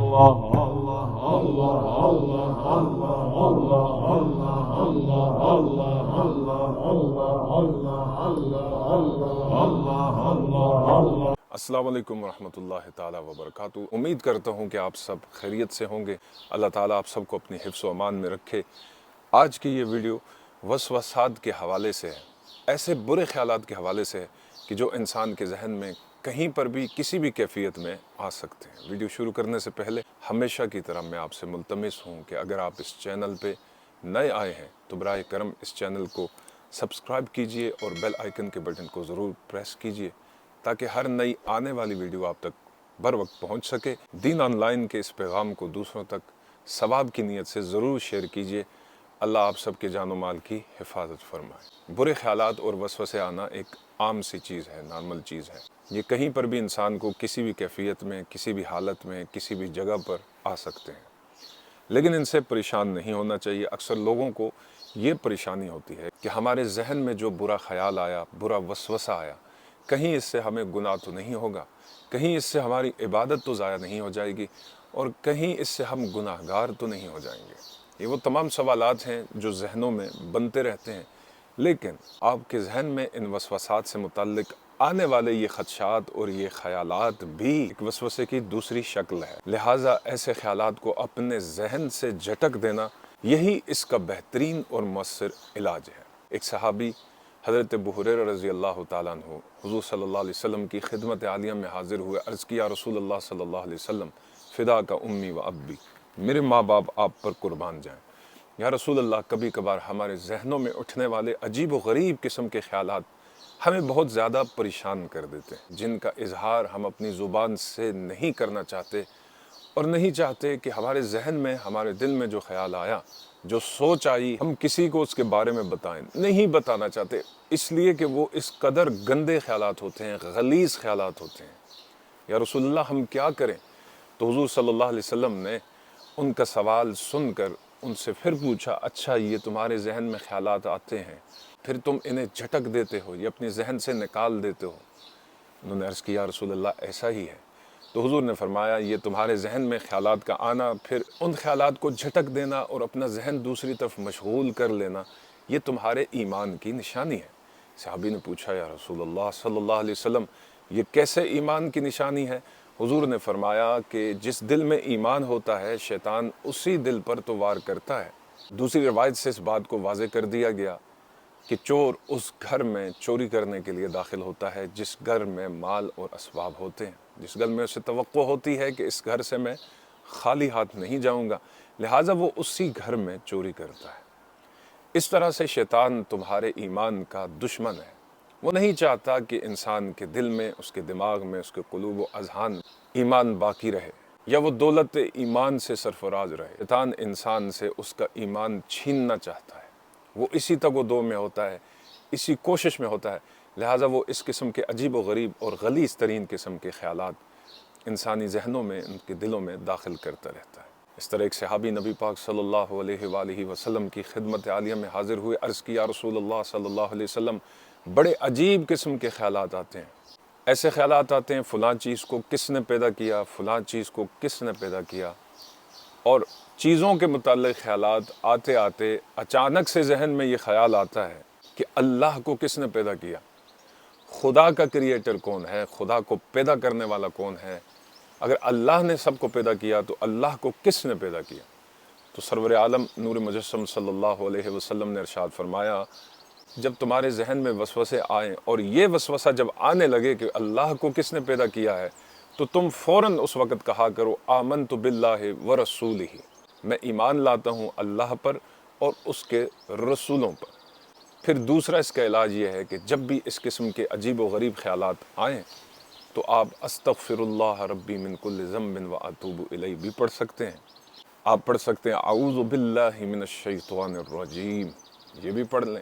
السلام علیکم ورحمۃ اللہ تعالیٰ وبرکاتہ۔ امید کرتا ہوں کہ آپ سب خیریت سے ہوں گے۔ اللہ تعالیٰ آپ سب کو اپنی حفظ و امان میں رکھے۔ آج کی یہ ویڈیو وسوسات کے حوالے سے ہے، ایسے برے خیالات کے حوالے سے ہے کہ جو انسان کے ذہن میں کہیں پر بھی کسی بھی کیفیت میں آ سکتے ہیں۔ ویڈیو شروع کرنے سے پہلے ہمیشہ کی طرح میں آپ سے ملتمس ہوں کہ اگر آپ اس چینل پہ نئے آئے ہیں تو براہ کرم اس چینل کو سبسکرائب کیجئے اور بیل آئیکن کے بٹن کو ضرور پریس کیجئے تاکہ ہر نئی آنے والی ویڈیو آپ تک بر وقت پہنچ سکے۔ دین آن لائن کے اس پیغام کو دوسروں تک ثواب کی نیت سے ضرور شیئر کیجئے۔ اللہ آپ سب کے جان و مال کی حفاظت فرمائے۔ برے خیالات اور وسوسے آنا ایک عام سی چیز ہے، نارمل چیز ہے۔ یہ کہیں پر بھی انسان کو کسی بھی کیفیت میں، کسی بھی حالت میں، کسی بھی جگہ پر آ سکتے ہیں، لیکن ان سے پریشان نہیں ہونا چاہیے۔ اکثر لوگوں کو یہ پریشانی ہوتی ہے کہ ہمارے ذہن میں جو برا خیال آیا، برا وسوسہ آیا، کہیں اس سے ہمیں گناہ تو نہیں ہوگا، کہیں اس سے ہماری عبادت تو ضائع نہیں ہو جائے گی، اور کہیں اس سے ہم گناہ گار تو نہیں ہو جائیں گے۔ یہ وہ تمام سوالات ہیں جو ذہنوں میں بنتے رہتے ہیں، لیکن آپ کے ذہن میں ان وسوسات سے متعلق آنے والے یہ خدشات اور یہ خیالات بھی ایک وسوسے کی دوسری شکل ہے۔ لہٰذا ایسے خیالات کو اپنے ذہن سے جھٹک دینا، یہی اس کا بہترین اور مؤثر علاج ہے۔ ایک صحابی حضرت ابو ہریرہ رضی اللہ تعالیٰ عنہ حضور صلی اللہ علیہ وسلم کی خدمت عالیہ میں حاضر ہوئے، عرض کیا رسول اللہ صلی اللہ علیہ وسلم فدا کا امی و ابی، میرے ماں باپ آپ پر قربان جائیں۔ یا رسول اللہ، کبھی کبھار ہمارے ذہنوں میں اٹھنے والے عجیب و غریب قسم کے خیالات ہمیں بہت زیادہ پریشان کر دیتے ہیں، جن کا اظہار ہم اپنی زبان سے نہیں کرنا چاہتے، اور نہیں چاہتے کہ ہمارے ذہن میں، ہمارے دل میں جو خیال آیا، جو سوچ آئی، ہم کسی کو اس کے بارے میں بتائیں، نہیں بتانا چاہتے، اس لیے کہ وہ اس قدر گندے خیالات ہوتے ہیں، غلیظ خیالات ہوتے ہیں۔ یا رسول اللہ، ہم کیا کریں؟ تو حضور صلی اللہ علیہ وسلم نے ان کا سوال سن کر ان سے پھر پوچھا، اچھا یہ تمہارے ذہن میں خیالات آتے ہیں، پھر تم انہیں جھٹک دیتے ہو، یہ اپنے ذہن سے نکال دیتے ہو؟ انہوں نے عرض کیا، یا رسول اللہ ایسا ہی ہے۔ تو حضور نے فرمایا، یہ تمہارے ذہن میں خیالات کا آنا، پھر ان خیالات کو جھٹک دینا اور اپنا ذہن دوسری طرف مشغول کر لینا، یہ تمہارے ایمان کی نشانی ہے۔ صحابی نے پوچھا، یا رسول اللہ صلی اللہ علیہ وسلم، یہ کیسے ایمان کی نشانی ہے؟ حضور نے فرمایا کہ جس دل میں ایمان ہوتا ہے، شیطان اسی دل پر تو وار کرتا ہے۔ دوسری روایت سے اس بات کو واضح کر دیا گیا کہ چور اس گھر میں چوری کرنے کے لیے داخل ہوتا ہے جس گھر میں مال اور اسباب ہوتے ہیں، جس گھر میں اسے توقع ہوتی ہے کہ اس گھر سے میں خالی ہاتھ نہیں جاؤں گا، لہٰذا وہ اسی گھر میں چوری کرتا ہے۔ اس طرح سے شیطان تمہارے ایمان کا دشمن ہے۔ وہ نہیں چاہتا کہ انسان کے دل میں، اس کے دماغ میں، اس کے قلوب و اذہان میں ایمان باقی رہے، یا وہ دولت ایمان سے سرفراز رہے۔ شیطان انسان سے اس کا ایمان چھیننا چاہتا ہے، وہ اسی تگ و دو میں ہوتا ہے، اسی کوشش میں ہوتا ہے، لہٰذا وہ اس قسم کے عجیب و غریب اور غلیظ ترین قسم کے خیالات انسانی ذہنوں میں، ان کے دلوں میں داخل کرتا رہتا ہے۔ اس طرح ایک صحابی نبی پاک صلی اللہ علیہ وآلہ وسلم کی خدمت عالیہ میں حاضر ہوئے، عرض کی، یا رسول اللہ صلی اللہ علیہ وسلم، بڑے عجیب قسم کے خیالات آتے ہیں، ایسے خیالات آتے ہیں، فلاں چیز کو کس نے پیدا کیا، فلاں چیز کو کس نے پیدا کیا، اور چیزوں کے متعلق خیالات آتے آتے اچانک سے ذہن میں یہ خیال آتا ہے کہ اللہ کو کس نے پیدا کیا، خدا کا کریٹر کون ہے، خدا کو پیدا کرنے والا کون ہے، اگر اللہ نے سب کو پیدا کیا تو اللہ کو کس نے پیدا کیا؟ تو سرور عالم نور مجسم صلی اللہ علیہ وسلم نے ارشاد فرمایا، جب تمہارے ذہن میں وسوسے آئیں اور یہ وسوسہ جب آنے لگے کہ اللہ کو کس نے پیدا کیا ہے، تو تم فوراً اس وقت کہا کرو، آمنت باللہ ورسولہ، میں ایمان لاتا ہوں اللہ پر اور اس کے رسولوں پر۔ پھر دوسرا اس کا علاج یہ ہے کہ جب بھی اس قسم کے عجیب و غریب خیالات آئیں تو آپ استغفر اللہ ربی من کل ذنب واتوب الیہ بھی پڑھ سکتے ہیں۔ آپ پڑھ سکتے ہیں اعوذ باللہ من الشیطان الرجیم، یہ بھی پڑھ لیں۔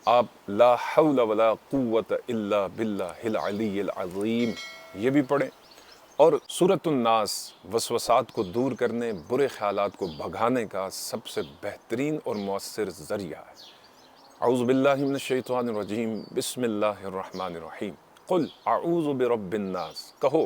آپ لا حول ولا قوت الا باللہ العلی العظیم، یہ بھی پڑھیں۔ اور سورۃ الناس وسوسات کو دور کرنے، برے خیالات کو بھگانے کا سب سے بہترین اور مؤثر ذریعہ ہے۔ اعوذ باللہ من الشیطان الرجیم، بسم اللہ الرحمن الرحیم، قل اعوذ برب الناس، کہو